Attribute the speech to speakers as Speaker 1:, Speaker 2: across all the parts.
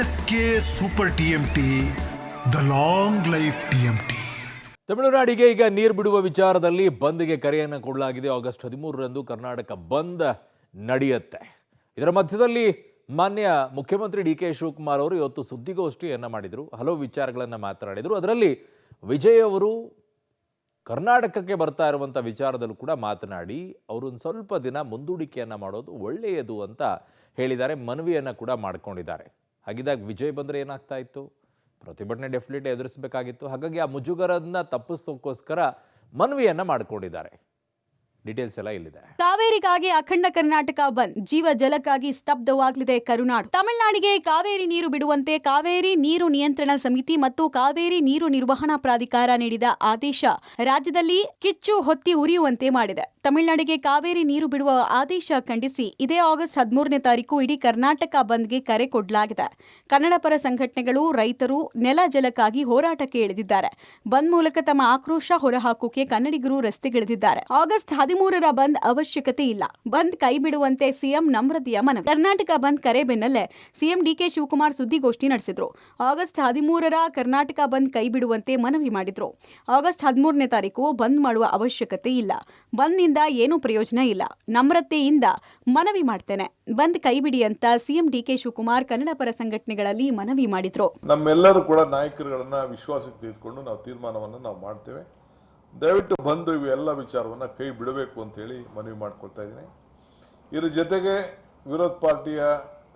Speaker 1: SK super TMT, the long life TMT.
Speaker 2: ತಮಿಳುನಾಡಿಗೆ ಈಗ ನೀರು ಬಿಡುವ ವಿಚಾರದಲ್ಲಿ ಬಂದ್ಗೆ ಕರೆಯನ್ನು ಕೊಡಲಾಗಿದೆ. ಆಗಸ್ಟ್ 13ರಂದು ಕರ್ನಾಟಕ ಬಂದ್ ನಡೆಯುತ್ತೆ. ಇದರ ಮಧ್ಯದಲ್ಲಿ ಮಾನ್ಯ ಮುಖ್ಯಮಂತ್ರಿ DK ಶಿವಕುಮಾರ್ ಅವರು ಇವತ್ತು ಸುದ್ದಿಗೋಷ್ಠಿಯನ್ನು ಮಾಡಿದರು. ಹಲವು ವಿಚಾರಗಳನ್ನು ಮಾತನಾಡಿದರು. ಅದರಲ್ಲಿ ವಿಜಯ್ ಅವರು ಕರ್ನಾಟಕಕ್ಕೆ ಬರ್ತಾ ಇರುವಂಥ ವಿಚಾರದಲ್ಲೂ ಕೂಡ ಮಾತನಾಡಿ ಅವರೊಂದು ಸ್ವಲ್ಪ ದಿನ ಮುಂದೂಡಿಕೆಯನ್ನು ಮಾಡೋದು ಒಳ್ಳೆಯದು ಅಂತ ಹೇಳಿದ್ದಾರೆ. ಮನವಿಯನ್ನು ಕೂಡ ಮಾಡ್ಕೊಂಡಿದ್ದಾರೆ. ಹಾಗಿದ್ದಾಗ ವಿಜಯ್ ಬಂದರೆ ಏನಾಗ್ತಾ ಇತ್ತು? ಪ್ರತಿಭಟನೆ ಡೆಫಿನೆಟ್ಲಿ ಎದುರಿಸಬೇಕಾಗಿತ್ತು. ಹಾಗಾಗಿ ಆ ಮುಜುಗರನ್ನ ತಪ್ಪಿಸೋಕ್ಕೋಸ್ಕರ ಮನವಿಯನ್ನ ಮಾಡಿಕೊಂಡಿದ್ದಾರೆ. ಡೀಟೇಲ್ಸ್ ಎಲ್ಲ ಇಲ್ಲಿದೆ.
Speaker 3: ಕಾವೇರಿಗಾಗಿ ಅಖಂಡ ಕರ್ನಾಟಕ ಬಂದ್, ಜೀವ ಜಲಕ್ಕಾಗಿ ಸ್ತಬ್ಧವಾಗಲಿದೆ ಕರುನಾಡು. ತಮಿಳುನಾಡಿಗೆ ಕಾವೇರಿ ನೀರು ಬಿಡುವಂತೆ ಕಾವೇರಿ ನೀರು ನಿಯಂತ್ರಣ ಸಮಿತಿ ಮತ್ತು ಕಾವೇರಿ ನೀರು ನಿರ್ವಹಣಾ ಪ್ರಾಧಿಕಾರ ನೀಡಿದ ಆದೇಶ ರಾಜ್ಯದಲ್ಲಿ ಕಿಚ್ಚು ಹೊತ್ತಿ ಉರಿಯುವಂತೆ ಮಾಡಿದೆ. ತಮಿಳುನಾಡಿಗೆ ಕಾವೇರಿ ನೀರು ಬಿಡುವ ಆದೇಶ ಖಂಡಿಸಿ ಇದೇ ಆಗಸ್ಟ್ 13ನೇ ತಾರೀಕು ಇಡೀ ಕರ್ನಾಟಕ ಬಂದ್ಗೆ ಕರೆ ಕೊಡಲಾಗಿದೆ. ಕನ್ನಡ ಪರ ಸಂಘಟನೆಗಳು, ರೈತರು ನೆಲ ಜಲಕ್ಕಾಗಿ ಹೋರಾಟಕ್ಕೆ ಇಳಿದಿದ್ದಾರೆ. ಬಂದ್ ಮೂಲಕ ತಮ್ಮ ಆಕ್ರೋಶ ಹೊರಹಾಕೋಕೆ ಕನ್ನಡಿಗರು ರಸ್ತೆಗಿಳಿದಿದ್ದಾರೆ. ಆಗಸ್ಟ್ 13ರ ಬಂದ್ ಅವಶ್ಯಕತೆ ಇಲ್ಲ, ಬಂದ್ ಕೈ ಬಿಡುವಂತೆ ಸಿಎಂ ನಮ್ರತೆಯ ಮನವಿ. ಕರ್ನಾಟಕ ಬಂದ್ ಕರೆ ಬೆನ್ನಲ್ಲೇ ಸಿಎಂ DK ಶಿವಕುಮಾರ್ ಸುದ್ದಿಗೋಷ್ಠಿ ನಡೆಸಿದ್ರು. ಆಗಸ್ಟ್ 13ರ ಕರ್ನಾಟಕ ಬಂದ್ ಕೈ ಬಿಡುವಂತೆ ಮನವಿ ಮಾಡಿದ್ರು. ಆಗಸ್ಟ್ 13ನೇ ತಾರೀಕು ಬಂದ್ ಮಾಡುವ ಅವಶ್ಯಕತೆ ಇಲ್ಲ, ಬಂದ್ನಿಂದ ಏನೂ ಪ್ರಯೋಜನ ಇಲ್ಲ, ನಮ್ರತೆಯಿಂದ ಮನವಿ ಮಾಡ್ತೇನೆ, ಬಂದ್ ಕೈ ಬಿಡಿ ಅಂತ ಸಿಎಂ DK ಶಿವಕುಮಾರ್ ಕನ್ನಡ ಪರ ಸಂಘಟನೆಗಳಲ್ಲಿ ಮನವಿ ಮಾಡಿದ್ರು.
Speaker 4: ನಮ್ಮೆಲ್ಲರೂ ಕೂಡ ನಾಯಕರುಗಳನ್ನ ವಿಶ್ವಾಸಕ್ಕೆ ತೆಗೆದುಕೊಂಡು ನಾವು ತೀರ್ಮಾನವನ್ನು ನಾವು ಮಾಡ್ತೇವೆ. ದಯವಿಟ್ಟು ಬಂದು ಇವೆಲ್ಲ ವಿಚಾರವನ್ನ ಕೈ ಬಿಡಬೇಕು ಅಂತ ಹೇಳಿ ಮನವಿ ಮಾಡ್ಕೊಳ್ತಾ ಇದ್ದೀನಿ. ಇದ್ರ ಜೊತೆಗೆ ವಿರೋಧ ಪಾರ್ಟಿಯ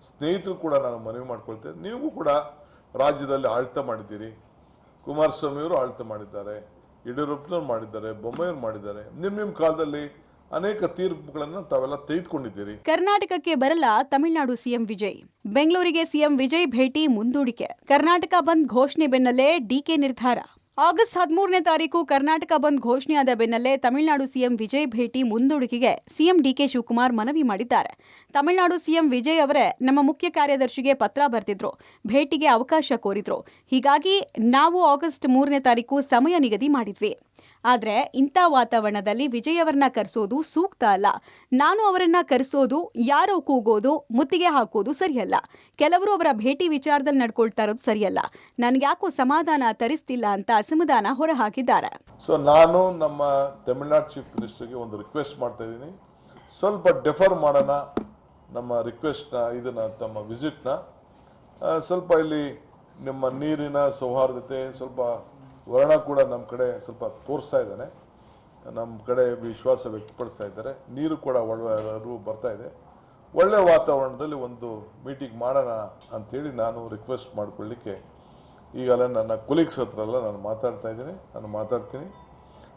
Speaker 4: ಸ್ನೇಹಿತರು ಕೂಡ ನಾನು ಮನವಿ ಮಾಡ್ಕೊಳ್ತೇನೆ. ನೀವು ಕೂಡ ರಾಜ್ಯದಲ್ಲಿ ಆಡಳಿತ ಮಾಡಿದ್ದೀರಿ. ಕುಮಾರಸ್ವಾಮಿ ಅವರು ಆಡಳಿತ ಮಾಡಿದ್ದಾರೆ, ಯಡಿಯೂರಪ್ಪನವ್ರು ಮಾಡಿದ್ದಾರೆ, ಬೊಮ್ಮಾಯಿಯವರು ಮಾಡಿದ್ದಾರೆ. ನಿಮ್ಮ ಕಾಲದಲ್ಲಿ ಅನೇಕ ತೀರ್ಪುಗಳನ್ನು ತಾವೆಲ್ಲ ತೆಗೆದುಕೊಂಡಿದ್ದೀರಿ.
Speaker 3: ಕರ್ನಾಟಕಕ್ಕೆ ಬರಲ್ಲ ತಮಿಳುನಾಡು ಸಿಎಂ ವಿಜಯ್. ಬೆಂಗಳೂರಿಗೆ ಸಿಎಂ ವಿಜಯ್ ಭೇಟಿ ಮುಂದೂಡಿಕೆ. ಕರ್ನಾಟಕ ಬಂದ್ ಘೋಷಣೆ ಬೆನ್ನಲ್ಲೇ DK ನಿರ್ಧಾರ. ಆಗಸ್ಟ್ 13ನೇ ತಾರೀಕು ಕರ್ನಾಟಕ ಬಂದ್ ಘೋಷಣೆಯಾದ ಬೆನ್ನಲ್ಲೇ ತಮಿಳುನಾಡು ಸಿಎಂ ವಿಜಯ್ ಭೇಟಿ ಮುಂದೂಡಿಕೆಗೆ ಸಿಎಂ DK ಶಿವಕುಮಾರ್ ಮನವಿ ಮಾಡಿದ್ದಾರೆ. ತಮಿಳುನಾಡು ಸಿಎಂ ವಿಜಯ್ ಅವರೇ ನಮ್ಮ ಮುಖ್ಯ ಕಾರ್ಯದರ್ಶಿಗೆ ಪತ್ರ ಬರೆದಿದ್ರು, ಭೇಟಿಗೆ ಅವಕಾಶ ಕೋರಿದ್ರು. ಹೀಗಾಗಿ ನಾವು ಆಗಸ್ಟ್ 3ನೇ ತಾರೀಕು ಸಮಯ ನಿಗದಿ ಮಾಡಿದ್ವಿ. ಆದರೆ ಇಂಥ ವಾತಾವರಣದಲ್ಲಿ ವಿಜಯ್ ಅವರನ್ನ ಕರೆಸೋದು ಸೂಕ್ತ ಅಲ್ಲ. ನಾನು ಅವರನ್ನ ಕರೆಸೋದು, ಯಾರೋ ಕೂಗೋದು, ಮುತ್ತಿಗೆ ಹಾಕೋದು ಸರಿಯಲ್ಲ. ಕೆಲವರು ಅವರ ಭೇಟಿ ವಿಚಾರದಲ್ಲಿ ನಡ್ಕೊಳ್ತಾ ಇರೋದು ಸರಿಯಲ್ಲ. ನನಗ್ಯಾಕೋ ಸಮಾಧಾನ ತರಿಸ್ತಿಲ್ಲ ಅಂತ ಅಸಮಾಧಾನ ಹೊರಹಾಕಿದ್ದಾರೆ.
Speaker 4: ಸೊ ನಾನು ನಮ್ಮ ತಮಿಳುನಾಡು ಚೀಫ್ ಮಿನಿಸ್ಟರ್ಗೆ ಒಂದು ರಿಕ್ವೆಸ್ಟ್ ಮಾಡ್ತಾ ಇದ್ದೀನಿ. ಸ್ವಲ್ಪ ಡೆಫರ್ ಮಾಡೋಣ ನಮ್ಮ ರಿಕ್ವೆಸ್ಟ್ನ, ಇದನ್ನ ತಮ್ಮ ವಿಸಿಟ್ನ. ಸ್ವಲ್ಪ ಇಲ್ಲಿ ನಿಮ್ಮ ನೀರಿನ ಸೌಹಾರ್ದತೆ, ಸ್ವಲ್ಪ ವರ್ಣ ಕೂಡ ನಮ್ಮ ಕಡೆ ಸ್ವಲ್ಪ ತೋರಿಸ್ತಾ ಇದ್ದಾನೆ, ನಮ್ಮ ಕಡೆ ವಿಶ್ವಾಸ ವ್ಯಕ್ತಪಡಿಸ್ತಾ ಇದ್ದಾರೆ. ನೀರು ಕೂಡ ಒಳ್ಳೆಯವರು ಬರ್ತಾ ಇದೆ. ಒಳ್ಳೆ ವಾತಾವರಣದಲ್ಲಿ ಒಂದು ಮೀಟಿಂಗ್ ಮಾಡೋಣ ಅಂಥೇಳಿ ನಾನು ರಿಕ್ವೆಸ್ಟ್ ಮಾಡ್ಕೊಳ್ಳಿಕ್ಕೆ ಈಗಲೇ ನನ್ನ ಕೊಲೀಗ್ಸ್ ಹತ್ರ ಎಲ್ಲ ನಾನು ಮಾತಾಡ್ತಾ ಇದ್ದೀನಿ, ನಾನು ಮಾತಾಡ್ತೀನಿ.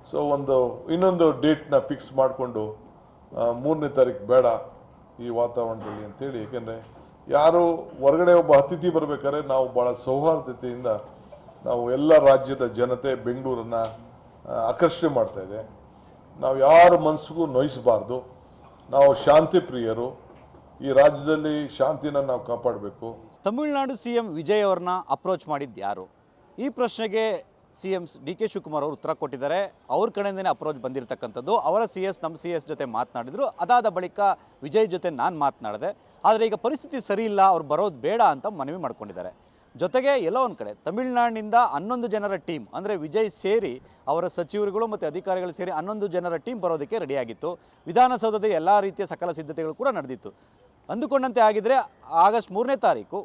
Speaker 4: ಸೊ ಇನ್ನೊಂದು ಡೇಟ್ನ ಫಿಕ್ಸ್ ಮಾಡಿಕೊಂಡು 3ನೇ ತಾರೀಕು ಬೇಡ ಈ ವಾತಾವರಣದಲ್ಲಿ ಅಂಥೇಳಿ. ಏಕೆಂದರೆ ಯಾರು ಹೊರಗಡೆ ಒಬ್ಬ ಅತಿಥಿ ಬರ್ಬೇಕಾದ್ರೆ ನಾವು ಭಾಳ ಸೌಹಾರ್ದತೆಯಿಂದ ನಾವು ಎಲ್ಲ ರಾಜ್ಯದ ಜನತೆ ಬೆಂಗಳೂರನ್ನ ಆಕರ್ಷಣೆ ಮಾಡ್ತಾ ಇದೆ. ನಾವು ಯಾರ ಮನಸ್ಸಿಗೂ ನೋಯಿಸಬಾರ್ದು. ನಾವು ಶಾಂತಿ ಪ್ರಿಯರು. ಈ ರಾಜ್ಯದಲ್ಲಿ ಶಾಂತಿನ ನಾವು ಕಾಪಾಡಬೇಕು.
Speaker 5: ತಮಿಳುನಾಡು ಸಿಎಂ ವಿಜಯ್ ಅವ್ರನ್ನ ಅಪ್ರೋಚ್ ಮಾಡಿದ್ದು ಯಾರು? ಈ ಪ್ರಶ್ನೆಗೆ ಸಿಎಂ DK ಶಿವಕುಮಾರ್ ಅವರು ಉತ್ತರ ಕೊಟ್ಟಿದ್ದಾರೆ. ಅವ್ರ ಕಡೆಯಿಂದನೇ ಅಪ್ರೋಚ್ ಬಂದಿರತಕ್ಕಂಥದ್ದು. ಅವರ ನಮ್ಮ CS ಜೊತೆ ಮಾತನಾಡಿದ್ರು. ಅದಾದ ಬಳಿಕ ವಿಜಯ್ ಜೊತೆ ನಾನು ಮಾತನಾಡಿದೆ. ಆದರೆ ಈಗ ಪರಿಸ್ಥಿತಿ ಸರಿ ಇಲ್ಲ, ಅವ್ರು ಬರೋದು ಬೇಡ ಅಂತ ಮನವಿ ಮಾಡ್ಕೊಂಡಿದ್ದಾರೆ. ಜೊತೆಗೆ ಎಲ್ಲೋ ಒಂದು ಕಡೆ ತಮಿಳುನಾಡಿನಿಂದ 11 ಜನರ ಟೀಮ್, ಅಂದರೆ ವಿಜಯ್ ಸೇರಿ ಅವರ ಸಚಿವರುಗಳು ಮತ್ತು ಅಧಿಕಾರಿಗಳು ಸೇರಿ 11 ಜನರ ಟೀಮ್ ಬರೋದಕ್ಕೆ ರೆಡಿಯಾಗಿತ್ತು. ವಿಧಾನಸೌಧದ ಎಲ್ಲ ರೀತಿಯ ಸಕಲ ಸಿದ್ಧತೆಗಳು ಕೂಡ ನಡೆದಿತ್ತು. ಅಂದುಕೊಂಡಂತೆ ಆಗಿದ್ದರೆ ಆಗಸ್ಟ್ 3ನೇ ತಾರೀಕು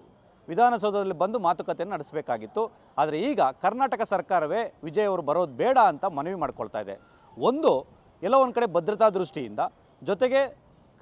Speaker 5: ವಿಧಾನಸೌಧದಲ್ಲಿ ಬಂದು ಮಾತುಕತೆಯನ್ನು ನಡೆಸಬೇಕಾಗಿತ್ತು. ಆದರೆ ಈಗ ಕರ್ನಾಟಕ ಸರ್ಕಾರವೇ ವಿಜಯ್ ಅವರು ಬರೋದು ಬೇಡ ಅಂತ ಮನವಿ ಮಾಡ್ಕೊಳ್ತಾ ಇದೆ. ಎಲ್ಲೋ ಒಂದು ಕಡೆ ಭದ್ರತಾ ದೃಷ್ಟಿಯಿಂದ, ಜೊತೆಗೆ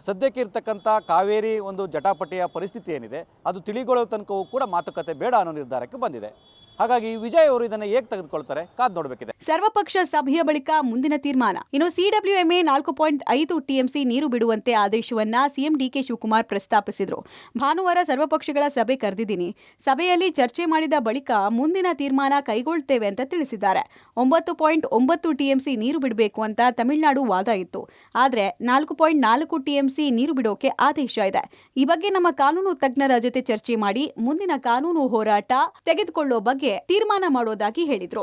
Speaker 5: ಸದ್ಯಕ್ಕೆ ಇರ್ತಕ್ಕಂಥ ಕಾವೇರಿ ಒಂದು ಜಟಾಪಟಿಯ ಪರಿಸ್ಥಿತಿ ಏನಿದೆ ಅದು ತಿಳಿಗೊಳ್ಳೋ ತನಕವೂ ಕೂಡ ಮಾತುಕತೆ ಬೇಡ ಅನ್ನೋ ನಿರ್ಧಾರಕ್ಕೆ ಬಂದಿದೆ. ಹಾಗಾಗಿ ವಿಜಯ್ ಅವರು ಇದನ್ನು ಹೇಗೆ ತೆಗೆದುಕೊಳ್ತಾರೆ ಕಾದು ನೋಡಬೇಕಿದೆ.
Speaker 3: ಸರ್ವಪಕ್ಷ ಸಭೆಯ ಬಳಿಕ ಮುಂದಿನ ತೀರ್ಮಾನ. ಇನ್ನು CWMA 4.5 TMC ನೀರು ಬಿಡುವಂತೆ ಆದೇಶವನ್ನ ಸಿಎಂ DK ಶಿವಕುಮಾರ್ ಪ್ರಸ್ತಾಪಿಸಿದ್ರು. ಭಾನುವಾರ ಸರ್ವಪಕ್ಷಗಳ ಸಭೆ ಕರೆದಿದ್ದೀನಿ, ಸಭೆಯಲ್ಲಿ ಚರ್ಚೆ ಮಾಡಿದ ಬಳಿಕ ಮುಂದಿನ ತೀರ್ಮಾನ ಕೈಗೊಳ್ತೇವೆ ಅಂತ ತಿಳಿಸಿದ್ದಾರೆ. 9.9 TMC ನೀರು ಬಿಡಬೇಕು ಅಂತ ತಮಿಳುನಾಡು ವಾದ ಇತ್ತು. ಆದರೆ 4.4 TMC ನೀರು ಬಿಡೋಕೆ ಆದೇಶ ಇದೆ. ಈ ಬಗ್ಗೆ ನಮ್ಮ ಕಾನೂನು ತಜ್ಞರ ಜೊತೆ ಚರ್ಚೆ ಮಾಡಿ ಮುಂದಿನ ಕಾನೂನು ಹೋರಾಟ ತೆಗೆದುಕೊಳ್ಳೋ ಬಗ್ಗೆ ತೀರ್ಮಾನ ಮಾಡೋದಾಗಿ ಹೇಳಿದ್ರು.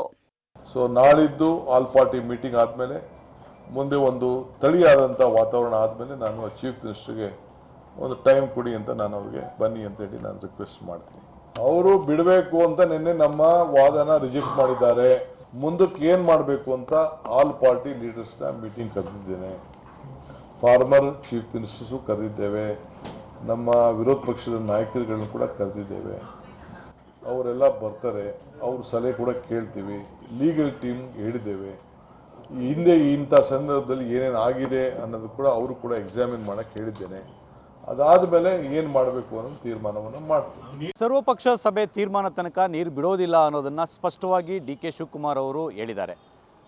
Speaker 4: ಸೊ ನಾಳಿದ್ದು ಆಲ್ ಪಾರ್ಟಿ ಮೀಟಿಂಗ್ ಆದಮೇಲೆ, ಮುಂದೆ ಒಂದು ತಳಿಯಾದಂಥ ವಾತಾವರಣ ಆದಮೇಲೆ ನಾನು ಚೀಫ್ ಮಿನಿಸ್ಟರ್ಗೆ ಒಂದು ಟೈಮ್ ಕೊಡಿ ಅಂತ ನಾನು ಅವ್ರಿಗೆ ಬನ್ನಿ ಅಂತ ಹೇಳಿ ನಾನು ರಿಕ್ವೆಸ್ಟ್ ಮಾಡ್ತೀನಿ. ಅವರು ಬಿಡಬೇಕು ಅಂತ ನಿನ್ನೆ ನಮ್ಮ ವಾದನ ರಿಜೆಕ್ಟ್ ಮಾಡಿದ್ದಾರೆ. ಮುಂದಕ್ಕೆ ಏನ್ ಮಾಡಬೇಕು ಅಂತ ಆಲ್ ಪಾರ್ಟಿ ಲೀಡರ್ಸ್ನ ಮೀಟಿಂಗ್ ಕರೆದಿದ್ದೇನೆ. ಫಾರ್ಮರ್ ಚೀಫ್ ಮಿನಿಸ್ಟರ್ಸು ಕರೆದಿದ್ದೇವೆ, ನಮ್ಮ ವಿರೋಧ ಪಕ್ಷದ ನಾಯಕರುಗಳನ್ನು ಕೂಡ ಕರೆದಿದ್ದೇವೆ. ಅವರೆಲ್ಲ ಬರ್ತಾರೆ, ಅವ್ರ ಸಲಹೆ ಕೂಡ ಕೇಳ್ತೀವಿ. ಲೀಗಲ್ ಟೀಮ್ ಹೇಳಿದ್ದೇವೆ. ಹಿಂದೆ ಇಂಥ ಸಂದರ್ಭದಲ್ಲಿ ಏನೇನು ಆಗಿದೆ ಅನ್ನೋದು ಕೂಡ ಅವರು ಕೂಡ ಎಕ್ಸಾಮಿನ್ ಮಾಡಕ್ಕೆ ಹೇಳಿದ್ದೇನೆ. ಅದಾದ ಮೇಲೆ ಏನು ಮಾಡಬೇಕು ಅನ್ನೋ ತೀರ್ಮಾನವನ್ನು ಮಾಡ್ತೀವಿ.
Speaker 5: ಸರ್ವಪಕ್ಷ ಸಭೆ ತೀರ್ಮಾನ ತನಕ ನೀರು ಬಿಡೋದಿಲ್ಲ ಅನ್ನೋದನ್ನು ಸ್ಪಷ್ಟವಾಗಿ ಡಿ ಕೆ ಶಿವಕುಮಾರ್ ಅವರು ಹೇಳಿದ್ದಾರೆ.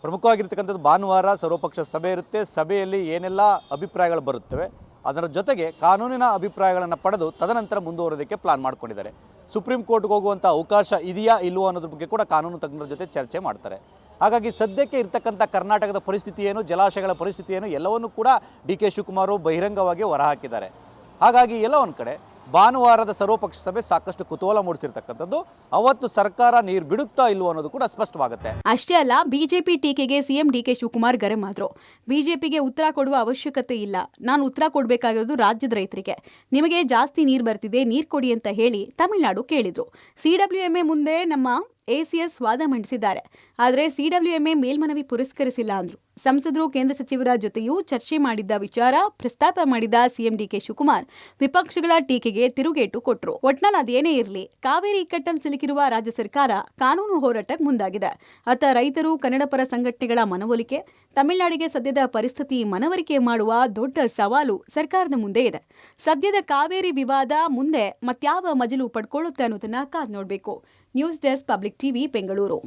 Speaker 5: ಪ್ರಮುಖವಾಗಿರ್ತಕ್ಕಂಥದ್ದು ಭಾನುವಾರ ಸರ್ವಪಕ್ಷ ಸಭೆ ಇರುತ್ತೆ. ಸಭೆಯಲ್ಲಿ ಏನೆಲ್ಲ ಅಭಿಪ್ರಾಯಗಳು ಬರುತ್ತವೆ ಅದರ ಜೊತೆಗೆ ಕಾನೂನಿನ ಅಭಿಪ್ರಾಯಗಳನ್ನು ಪಡೆದು ತದನಂತರ ಮುಂದುವರೋದಕ್ಕೆ ಪ್ಲಾನ್ ಮಾಡ್ಕೊಂಡಿದ್ದಾರೆ. ಸುಪ್ರೀಂ ಕೋರ್ಟ್ಗೆ ಹೋಗುವಂಥ ಅವಕಾಶ ಇದೆಯಾ ಇಲ್ವೋ ಅನ್ನೋದ್ರ ಬಗ್ಗೆ ಕೂಡ ಕಾನೂನು ತಜ್ಞರ ಜೊತೆ ಚರ್ಚೆ ಮಾಡ್ತಾರೆ. ಹಾಗಾಗಿ ಸದ್ಯಕ್ಕೆ ಇರ್ತಕ್ಕಂಥ ಕರ್ನಾಟಕದ ಪರಿಸ್ಥಿತಿ ಏನು, ಜಲಾಶಯಗಳ ಪರಿಸ್ಥಿತಿ ಏನು ಎಲ್ಲವನ್ನೂ ಕೂಡ ಡಿ ಕೆ ಶಿವಕುಮಾರ್ ಬಹಿರಂಗವಾಗಿ ಹೊರಹಾಕಿದ್ದಾರೆ. ಹಾಗಾಗಿ ಎಲ್ಲ ಒಂದು ಕಡೆ ಭಾನುವಾರದ ಸರ್ವಪಕ್ಷ ಸಭೆ ಸಾಕಷ್ಟು ಕುತೂಹಲ ಮೂಡಿಸಿರ್ತಕ್ಕಂಥದ್ದು. ಅವತ್ತು ಸರ್ಕಾರ ನೀರು ಬಿಡುತ್ತಾ ಇಲ್ವೋ ಅನ್ನೋದು ಕೂಡ ಸ್ಪಷ್ಟವಾಗುತ್ತೆ.
Speaker 3: ಅಷ್ಟೇ ಅಲ್ಲ, ಬಿಜೆಪಿ ಟೀಕೆಗೆ ಸಿಎಂ ಡಿಕೆ ಶಿವಕುಮಾರ್ ಗರಂ ಆದ್ರು. ಬಿಜೆಪಿಗೆ ಉತ್ತರ ಕೊಡುವ ಅವಶ್ಯಕತೆ ಇಲ್ಲ, ನಾನು ಉತ್ತರ ಕೊಡಬೇಕಾಗಿರೋದು ರಾಜ್ಯದ ರೈತರಿಗೆ. ನಿಮಗೆ ಜಾಸ್ತಿ ನೀರು ಬರ್ತಿದೆ, ನೀರು ಕೊಡಿ ಅಂತ ಹೇಳಿ ತಮಿಳುನಾಡು ಕೇಳಿದ್ರು. ಸಿಡಬ್ಲ್ಯೂಎಂಎ ಮುಂದೆ ನಮ್ಮ ಎಸಿಎಸ್ ವಾದ ಮಂಡಿಸಿದ್ದಾರೆ. ಆದರೆ ಸಿಡಬ್ಲ್ಯೂಎಂಎ ಮೇಲ್ಮನವಿ ಪುರಸ್ಕರಿಸಿಲ್ಲ ಅಂದ್ರು. ಸಂಸದರು ಕೇಂದ್ರ ಸಚಿವರ ಜೊತೆಯೂ ಚರ್ಚೆ ಮಾಡಿದ್ದ ವಿಚಾರ ಪ್ರಸ್ತಾಪ ಮಾಡಿದ ಸಿಎಂ ಡಿಕೆ ಶಿವಕುಮಾರ್ ವಿಪಕ್ಷಗಳ ಟೀಕೆಗೆ ತಿರುಗೇಟು ಕೊಟ್ಟರು. ಒಟ್ನಲ್ಲಿ ಅದೇನೇ ಇರಲಿ, ಕಾವೇರಿ ಇಕ್ಕಟ್ಟಲ್ಲಿ ಸಿಲುಕಿರುವ ರಾಜ್ಯ ಸರ್ಕಾರ ಕಾನೂನು ಹೋರಾಟಕ್ಕೆ ಮುಂದಾಗಿದೆ. ಅತ್ತ ರೈತರು, ಕನ್ನಡ ಪರ ಸಂಘಟನೆಗಳ ಮನವೊಲಿಕೆ, ತಮಿಳುನಾಡಿಗೆ ಸದ್ಯದ ಪರಿಸ್ಥಿತಿ ಮನವರಿಕೆ ಮಾಡುವ ದೊಡ್ಡ ಸವಾಲು ಸರ್ಕಾರದ ಮುಂದೆ ಇದೆ. ಸದ್ಯದ ಕಾವೇರಿ ವಿವಾದ ಮುಂದೆ ಮತ್ಯಾವ ಮಜಲು ಪಡ್ಕೊಳ್ಳುತ್ತೆ ಅನ್ನೋದನ್ನ ಕಾದ್ ನೋಡಬೇಕು. News desk, public TV, Bengaluru.